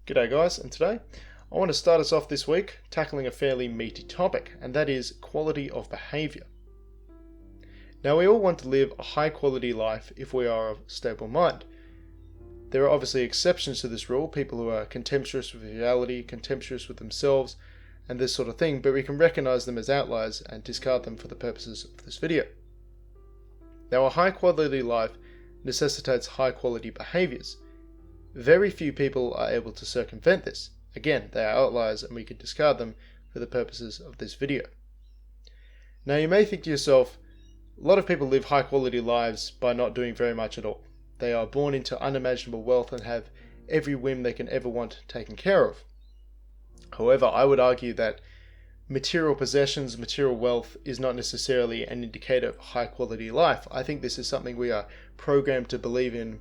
G'day guys, and today I want to start us off this week tackling a fairly meaty topic, and that is quality of behaviour. Now we all want to live a high quality life if we are of stable mind. There are obviously exceptions to this rule, people who are contemptuous with reality, contemptuous with themselves, and this sort of thing, but we can recognise them as outliers and discard them for the purposes of this video. Now a high quality life necessitates high quality behaviours. Very few people are able to circumvent this. Again, they are outliers and we can discard them for the purposes of this video. Now you may think to yourself, a lot of people live high quality lives by not doing very much at all. They are born into unimaginable wealth and have every whim they can ever want taken care of. However, I would argue that material possessions, material wealth is not necessarily an indicator of high quality life. I think this is something we are programmed to believe in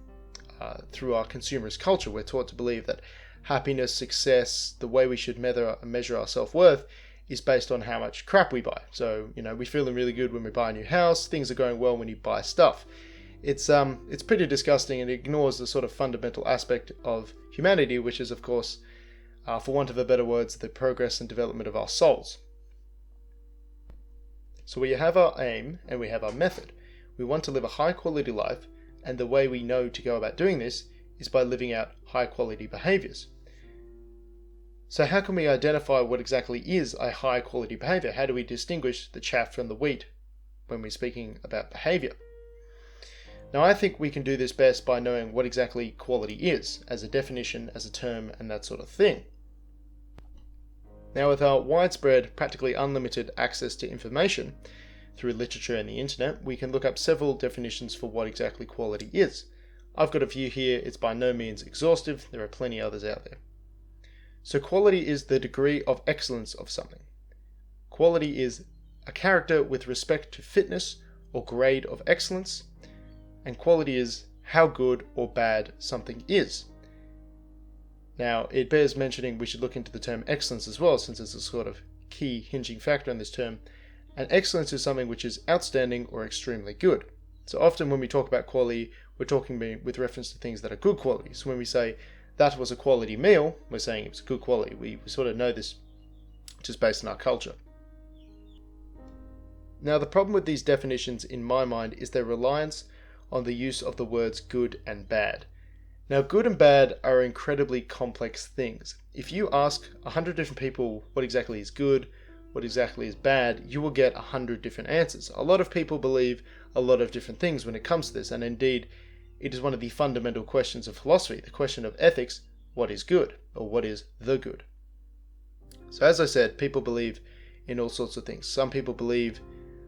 through our consumerist culture. We're taught to believe that happiness, success, the way we should measure our self-worth is based on how much crap we buy. So, we're feeling really good when we buy a new house, things are going well when you buy stuff. It's pretty disgusting, and it ignores the sort of fundamental aspect of humanity, which is, of course, for want of a better words, the progress and development of our souls. So we have our aim and we have our method. We want to live a high quality life, and the way we know to go about doing this is by living out high quality behaviors. So how can we identify what exactly is a high quality behavior? How do we distinguish the chaff from the wheat when we're speaking about behavior? Now I think we can do this best by knowing what exactly quality is, as a definition, as a term, and that sort of thing. Now with our widespread, practically unlimited access to information through literature and the internet, we can look up several definitions for what exactly quality is. I've got a few here. It's by no means exhaustive. There are plenty others out there. So quality is the degree of excellence of something. Quality is a character with respect to fitness or grade of excellence, and quality is how good or bad something is. Now, it bears mentioning we should look into the term excellence as well, since it's a sort of key hinging factor in this term. And excellence is something which is outstanding or extremely good. So often when we talk about quality, we're talking with reference to things that are good quality. So when we say that was a quality meal, we're saying it was good quality. We sort of know this just based on our culture. Now the problem with these definitions in my mind is their reliance on the use of the words good and bad. Now good and bad are incredibly complex things. If you ask 100 different people what exactly is good, what exactly is bad, you will get 100 different answers. A lot of people believe a lot of different things when it comes to this, and indeed it is one of the fundamental questions of philosophy, the question of ethics: what is good, or what is the good? So as I said, people believe in all sorts of things. Some people believe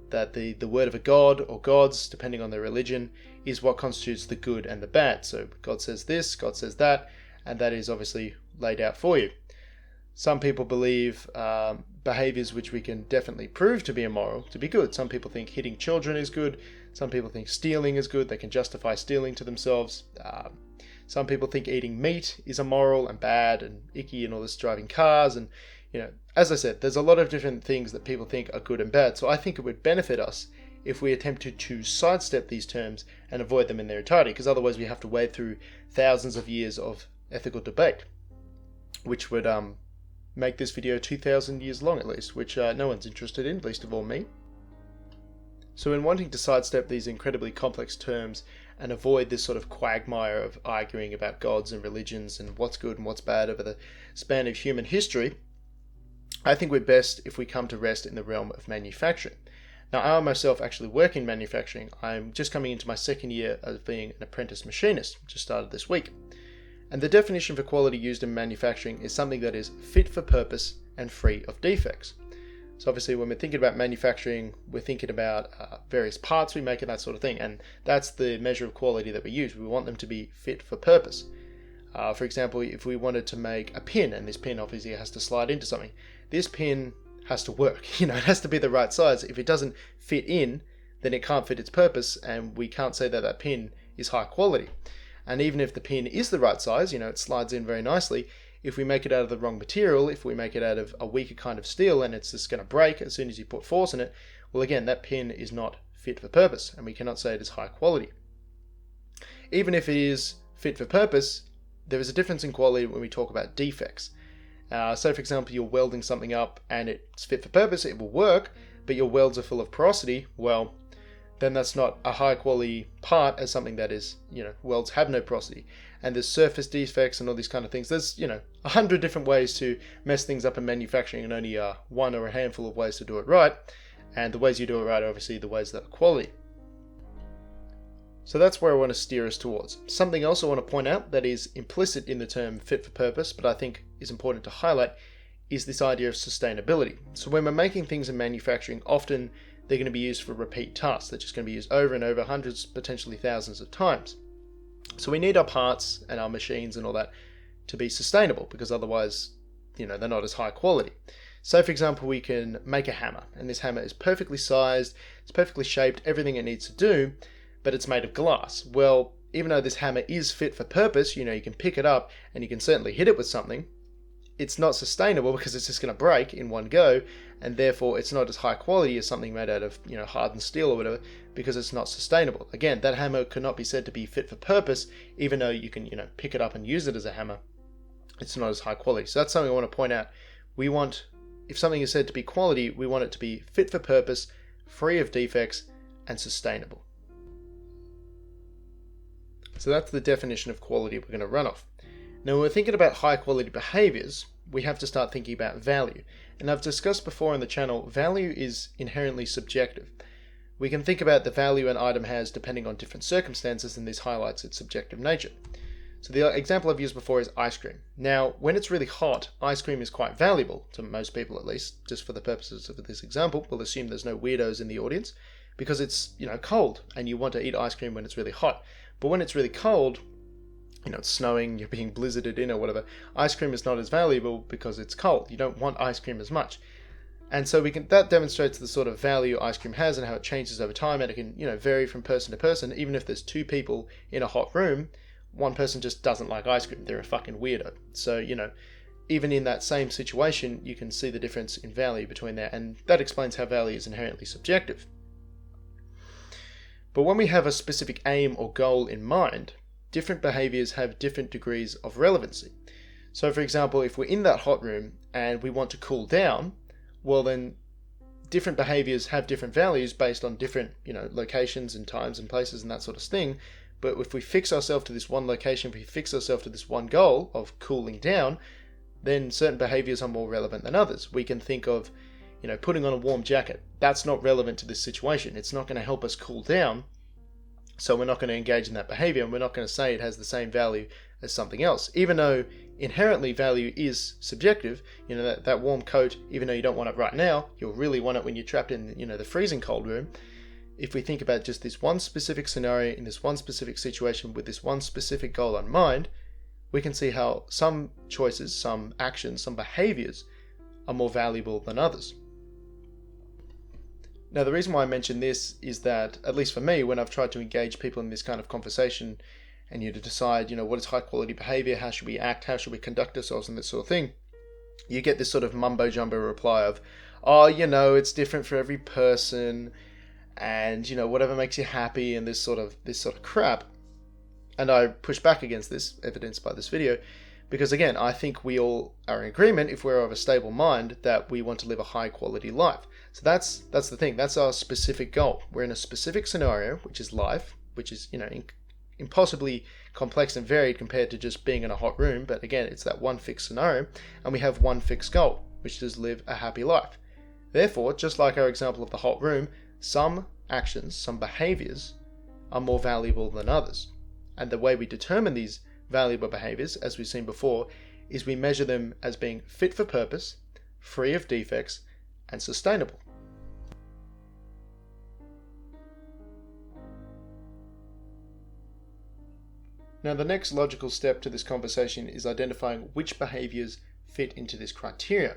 that the word of a god or gods, depending on their religion, is what constitutes the good and the bad. So God says this, God says that, and that is obviously laid out for you. Some people believe behaviors which we can definitely prove to be immoral to be good. Some people think hitting children is good. Some people think stealing is good. They can justify stealing to themselves. Some people think eating meat is immoral and bad and icky, and all this driving cars. And, as I said, there's a lot of different things that people think are good and bad. So I think it would benefit us if we attempted to sidestep these terms and avoid them in their entirety, because otherwise we have to wade through thousands of years of ethical debate, which would make this video 2,000 years long at least, which no one's interested in, least of all me. So in wanting to sidestep these incredibly complex terms and avoid this sort of quagmire of arguing about gods and religions and what's good and what's bad over the span of human history, I think we're best if we come to rest in the realm of manufacturing. Now I myself actually work in manufacturing. I'm just coming into my second year of being an apprentice machinist, just started this week. And the definition for quality used in manufacturing is something that is fit for purpose and free of defects. So obviously when we're thinking about manufacturing, we're thinking about various parts we make and that sort of thing. And that's the measure of quality that we use. We want them to be fit for purpose. For example, if we wanted to make a pin, and this pin obviously has to slide into something, this pin has to work. It has to be the right size. If it doesn't fit in, then it can't fit its purpose, and we can't say that that pin is high quality. And even if the pin is the right size, it slides in very nicely, if we make it out of the wrong material, if we make it out of a weaker kind of steel and it's just going to break as soon as you put force in it, well again, that pin is not fit for purpose, and we cannot say it is high quality. Even if it is fit for purpose, there is a difference in quality when we talk about defects. So for example, you're welding something up and it's fit for purpose, it will work, but your welds are full of porosity, well, then that's not a high quality part as something that is, welds have no porosity. And there's surface defects and all these kind of things. There's, 100 different ways to mess things up in manufacturing and only one or a handful of ways to do it right. And the ways you do it right are obviously the ways that are quality. So that's where I want to steer us towards. Something else I want to point out that is implicit in the term fit for purpose, but I think is important to highlight, is this idea of sustainability. So when we're making things in manufacturing, often they're going to be used for repeat tasks. They're just going to be used over and over, hundreds, potentially thousands of times. So we need our parts and our machines and all that to be sustainable, because otherwise, they're not as high quality. So for example, we can make a hammer, and this hammer is perfectly sized, it's perfectly shaped, everything it needs to do, but it's made of glass. Well, even though this hammer is fit for purpose, you can pick it up and you can certainly hit it with something, it's not sustainable because it's just going to break in one go, and therefore it's not as high quality as something made out of hardened steel or whatever, because it's not sustainable. Again, that hammer could not be said to be fit for purpose, even though you can pick it up and use it as a hammer. It's not as high quality. So that's something I want to point out. We want, if something is said to be quality, we want it to be fit for purpose, free of defects, and sustainable. So that's the definition of quality we're going to run off. Now, when we're thinking about high quality behaviors, we have to start thinking about value. And I've discussed before on the channel, value is inherently subjective. We can think about the value an item has depending on different circumstances, and this highlights its subjective nature. So the example I've used before is ice cream. Now, when it's really hot, ice cream is quite valuable, to most people at least. Just for the purposes of this example, we'll assume there's no weirdos in the audience, because it's cold, and you want to eat ice cream when it's really hot. But when it's really cold, it's snowing, you're being blizzarded in or whatever, ice cream is not as valuable because it's cold. You don't want ice cream as much. And so that demonstrates the sort of value ice cream has and how it changes over time, and it can, vary from person to person. Even if there's two people in a hot room, one person just doesn't like ice cream. They're a fucking weirdo. So, even in that same situation, you can see the difference in value between that, and that explains how value is inherently subjective. But when we have a specific aim or goal in mind, different behaviors have different degrees of relevancy. So for example, if we're in that hot room and we want to cool down, well then different behaviors have different values based on different, locations and times and places and that sort of thing. But if we fix ourselves to this one location, if we fix ourselves to this one goal of cooling down, then certain behaviors are more relevant than others. We can think of, putting on a warm jacket. That's not relevant to this situation. It's not going to help us cool down. So we're not going to engage in that behavior, and we're not going to say it has the same value as something else. Even though inherently value is subjective, that warm coat, even though you don't want it right now, you'll really want it when you're trapped in, the freezing cold room. If we think about just this one specific scenario in this one specific situation with this one specific goal in mind, we can see how some choices, some actions, some behaviors are more valuable than others. Now, the reason why I mention this is that, at least for me, when I've tried to engage people in this kind of conversation and to decide, what is high quality behavior, how should we act, how should we conduct ourselves and this sort of thing, you get this sort of mumbo jumbo reply of, oh, it's different for every person, and, whatever makes you happy, and this sort of crap. And I push back against this, evidenced by this video, because again, I think we all are in agreement, if we're of a stable mind, that we want to live a high quality life. So that's the thing. That's our specific goal. We're in a specific scenario, which is life, which is, impossibly complex and varied compared to just being in a hot room. But again, it's that one fixed scenario, and we have one fixed goal, which is live a happy life. Therefore, just like our example of the hot room, some actions, some behaviors are more valuable than others. And the way we determine these valuable behaviors, as we've seen before, is we measure them as being fit for purpose, free of defects, and sustainable. Now, the next logical step to this conversation is identifying which behaviors fit into this criteria.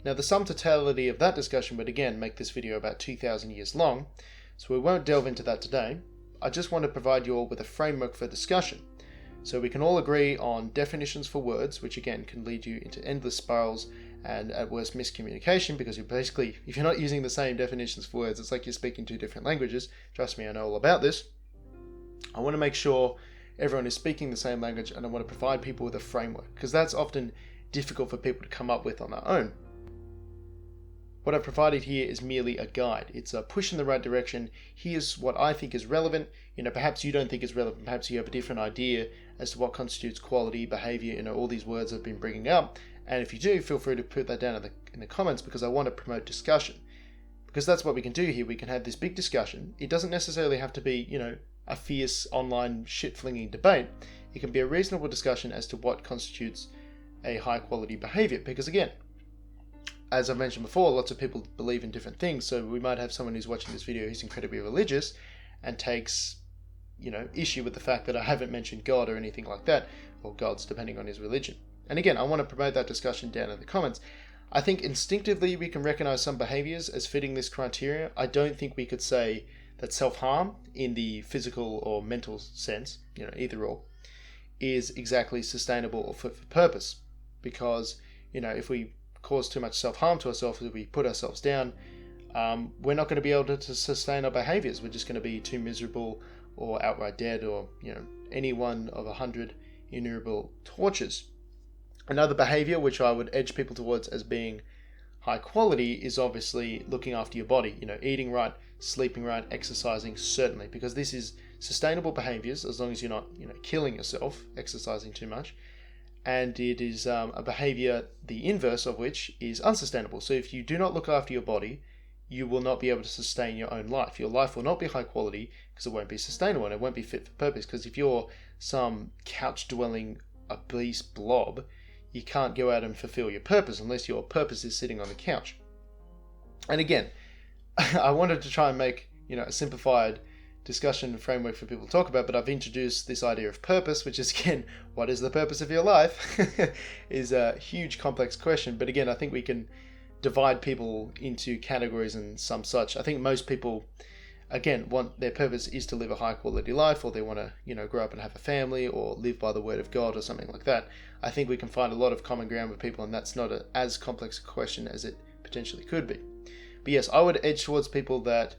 Now, the sum totality of that discussion would again make this video about 2,000 years long, so we won't delve into that today. I just want to provide you all with a framework for discussion, so we can all agree on definitions for words, which again can lead you into endless spirals and at worst miscommunication, because you're basically, if you're not using the same definitions for words, it's like you're speaking two different languages. Trust me, I know all about this. I want to make sure everyone is speaking the same language, and I want to provide people with a framework, because that's often difficult for people to come up with on their own. What I've provided here is merely a guide. It's a push in the right direction. Here's what I think is relevant. Perhaps you don't think it's relevant. Perhaps you have a different idea as to what constitutes quality, behavior, all these words I've been bringing up. And if you do, feel free to put that down in the comments, because I want to promote discussion. Because that's what we can do here. We can have this big discussion. It doesn't necessarily have to be, a fierce online shit-flinging debate. It can be a reasonable discussion as to what constitutes a high-quality behavior. Because again, as I mentioned before, lots of people believe in different things. So we might have someone who's watching this video who's incredibly religious and takes, issue with the fact that I haven't mentioned God or anything like that, or gods, depending on his religion. And again, I want to promote that discussion down in the comments. I think instinctively we can recognize some behaviors as fitting this criteria. I don't think we could say that self-harm in the physical or mental sense, either or, is exactly sustainable or fit for purpose. Because, if we cause too much self-harm to ourselves, if we put ourselves down, we're not going to be able to sustain our behaviors. We're just going to be too miserable or outright dead, or any one of 100 innumerable tortures. Another behavior which I would edge people towards as being high quality is obviously looking after your body, eating right, sleeping right, exercising, certainly, because this is sustainable behaviors as long as you're not killing yourself exercising too much. And it is a behavior, the inverse of which is unsustainable. So if you do not look after your body, you will not be able to sustain your own life. Your life will not be high quality because it won't be sustainable and it won't be fit for purpose. Because if you're some couch-dwelling obese blob, you can't go out and fulfill your purpose unless your purpose is sitting on the couch. And again, I wanted to try and make a simplified discussion framework for people to talk about, but I've introduced this idea of purpose, which is, again, what is the purpose of your life? is a huge complex question. But again, I think we can divide people into categories and some such. I think most people, again, want their purpose is to live a high quality life, or they want to grow up and have a family, or live by the word of God or something like that. I think we can find a lot of common ground with people, and that's not as complex a question as it potentially could be. But yes, I would edge towards people that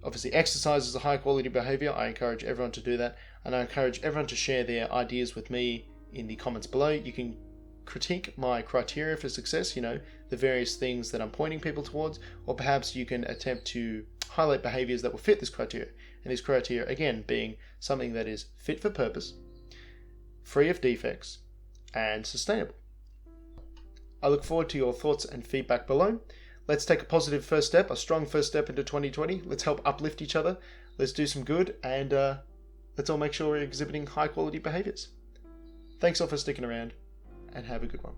obviously exercise is a high quality behavior. I encourage everyone to do that, and I encourage everyone to share their ideas with me in the comments below. You can critique my criteria for success, the various things that I'm pointing people towards, or perhaps you can attempt to highlight behaviors that will fit this criteria. And this criteria, again, being something that is fit for purpose, free of defects, and sustainable. I look forward to your thoughts and feedback below. Let's take a positive first step, a strong first step into 2020. Let's help uplift each other. Let's do some good, and let's all make sure we're exhibiting high quality behaviors. Thanks all for sticking around, and have a good one.